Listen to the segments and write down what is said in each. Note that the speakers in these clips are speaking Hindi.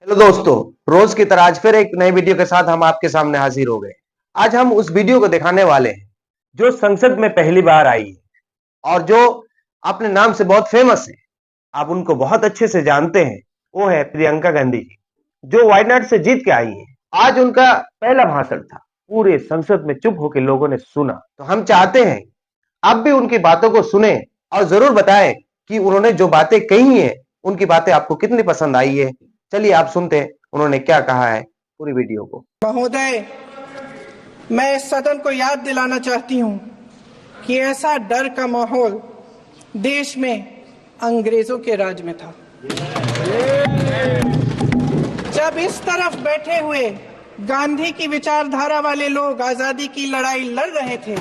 हेलो दोस्तों, रोज की तरह आज फिर एक नई वीडियो के साथ हम आपके सामने हाजिर हो गए। आज हम उस वीडियो को दिखाने वाले हैं जो संसद में पहली बार आई है और जो अपने नाम से बहुत फेमस है। आप उनको बहुत अच्छे से जानते हैं। वो है प्रियंका गांधी जी, जो वायनाड से जीत के आई है। आज उनका पहला भाषण था, पूरे संसद में चुप होकर लोगों ने सुना। तो हम चाहते हैं आप भी उनकी बातों को सुने और जरूर बताएं कि उन्होंने जो बातें कही हैं उनकी बातें आपको कितनी पसंद आई है। चलिए आप सुनते हैं उन्होंने क्या कहा है पूरी वीडियो को। महोदय, मैं इस सदन को याद दिलाना चाहती हूं कि ऐसा डर का माहौल देश में अंग्रेजों के राज में था। जब इस तरफ बैठे हुए गांधी की विचारधारा वाले लोग आजादी की लड़ाई लड़ रहे थे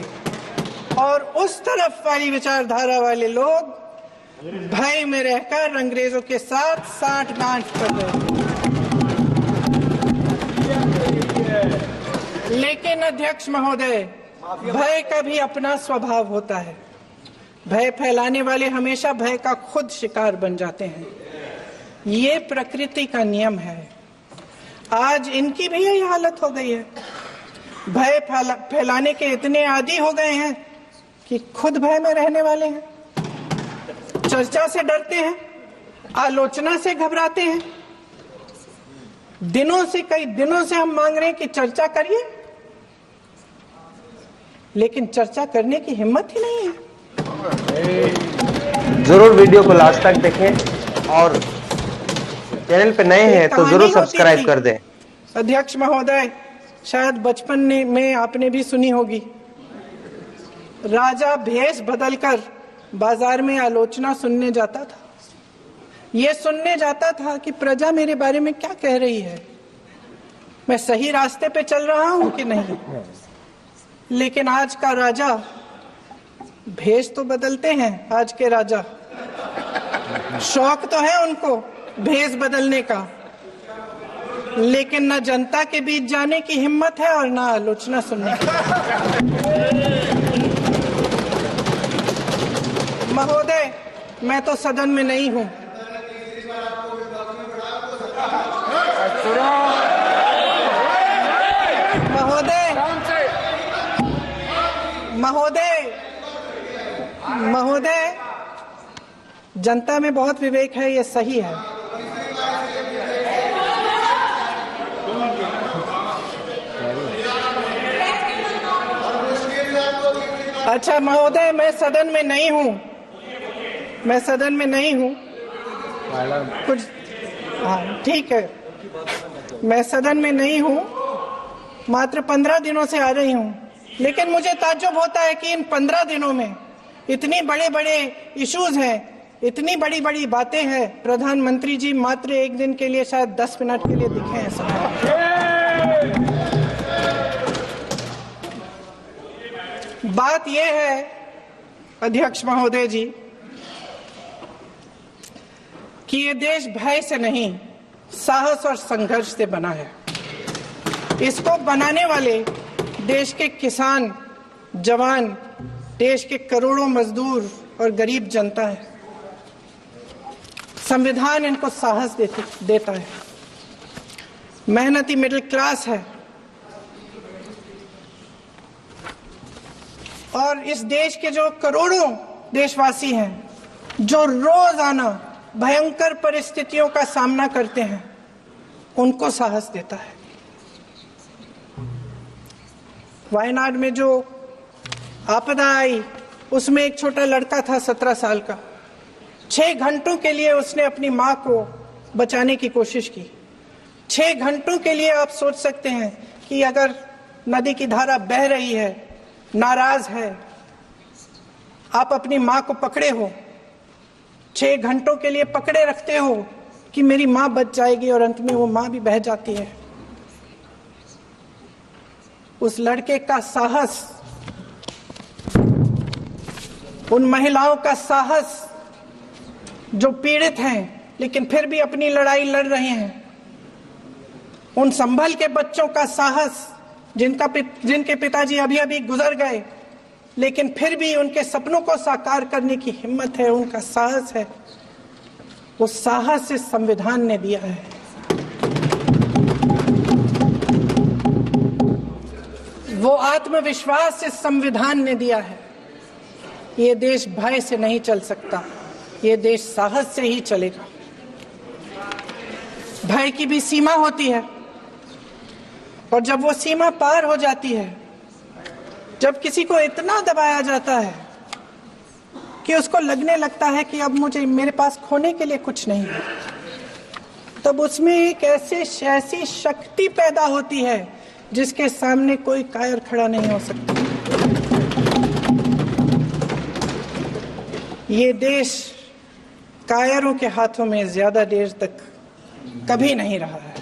और उस तरफ वाली विचारधारा वाले लोग भय में रहकर अंग्रेजों के साथ साठ-गांठ कर रहे थे। लेकिन अध्यक्ष महोदय, भय का भी अपना स्वभाव होता है। भय फैलाने वाले हमेशा भय का खुद शिकार बन जाते हैं। ये प्रकृति का नियम है। आज इनकी भी यही हालत हो गई है। भय फैलाने के इतने आदी हो गए हैं कि खुद भय में रहने वाले हैं। चर्चा से डरते हैं, आलोचना से घबराते हैं। कई दिनों से हम मांग रहे हैं कि चर्चा करिए, लेकिन चर्चा करने की हिम्मत ही नहीं है। जरूर वीडियो को लास्ट तक देखें और चैनल पे नए हैं तो जरूर सब्सक्राइब कर दें। अध्यक्ष महोदय, शायद बचपन में आपने भी सुनी होगी, राजा भेष बदलकर बाजार में आलोचना सुनने जाता था। ये सुनने जाता था कि प्रजा मेरे बारे में क्या कह रही है, मैं सही रास्ते पे चल रहा हूं कि नहीं। लेकिन आज का राजा, भेष तो बदलते हैं आज के राजा, शौक तो है उनको भेष बदलने का, लेकिन न जनता के बीच जाने की हिम्मत है और न आलोचना सुनने की। महोदय, मैं तो सदन में नहीं हूं। महोदय, जनता में बहुत विवेक है, ये सही है। अच्छा महोदय, मैं सदन में नहीं हूं। कुछ हाँ ठीक है, मैं सदन में नहीं हूं, मात्र 15 दिनों से आ रही हूं। लेकिन मुझे ताज्जुब होता है कि इन 15 दिनों में इतनी बड़े इश्यूज हैं, इतनी बड़ी बातें हैं। प्रधानमंत्री जी मात्र एक दिन के लिए, शायद 10 मिनट के लिए दिखे हैं सब। बात यह है अध्यक्ष महोदय जी कि ये देश भय से नहीं, साहस और संघर्ष से बना है। इसको बनाने वाले देश के किसान, जवान, देश के करोड़ों मजदूर और गरीब जनता है। संविधान इनको साहस देता है। मेहनती मिडिल क्लास है और इस देश के जो करोड़ों देशवासी हैं, जो रोजाना भयंकर परिस्थितियों का सामना करते हैं, उनको साहस देता है। वायनाड में जो आपदा आई, उसमें एक छोटा लड़का था 17 साल का। 6 घंटों के लिए उसने अपनी मां को बचाने की कोशिश की। 6 घंटों के लिए आप सोच सकते हैं कि अगर नदी की धारा बह रही है, नाराज है, आप अपनी मां को पकड़े हो, 6 घंटों के लिए पकड़े रखते हो कि मेरी मां बच जाएगी, और अंत में वो मां भी बह जाती है। उस लड़के का साहस, उन महिलाओं का साहस जो पीड़ित हैं लेकिन फिर भी अपनी लड़ाई लड़ रहे हैं, उन संभल के बच्चों का साहस जिनके पिताजी अभी गुजर गए, लेकिन फिर भी उनके सपनों को साकार करने की हिम्मत है, उनका साहस है। उस साहस से संविधान ने दिया है। वो आत्मविश्वास इस संविधान ने दिया है। ये देश भय से नहीं चल सकता, ये देश साहस से ही चलेगा। भय की भी सीमा होती है, और जब वो सीमा पार हो जाती है, जब किसी को इतना दबाया जाता है कि उसको लगने लगता है कि अब मेरे पास खोने के लिए कुछ नहीं है, तब उसमें एक ऐसी शक्ति पैदा होती है जिसके सामने कोई कायर खड़ा नहीं हो सकता। ये देश कायरों के हाथों में ज्यादा देर तक कभी नहीं रहा है।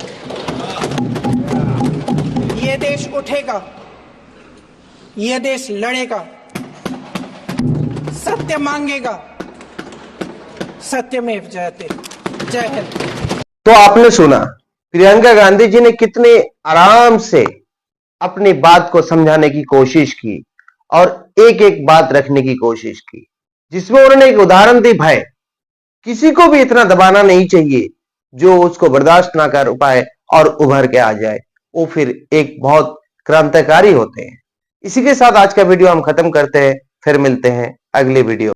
ये देश उठेगा, ये देश लड़ेगा, सत्य मांगेगा, सत्यमेव जयते। जय हिंद। तो आपने सुना प्रियंका गांधी जी ने कितने आराम से अपनी बात को समझाने की कोशिश की और एक एक बात रखने की कोशिश की, जिसमें उन्होंने एक उदाहरण दी भय। किसी को भी इतना दबाना नहीं चाहिए जो उसको बर्दाश्त ना कर पाए और उभर के आ जाए, वो फिर एक बहुत क्रांतिकारी होते हैं। इसी के साथ आज का वीडियो हम खत्म करते हैं, फिर मिलते हैं अगले वीडियो।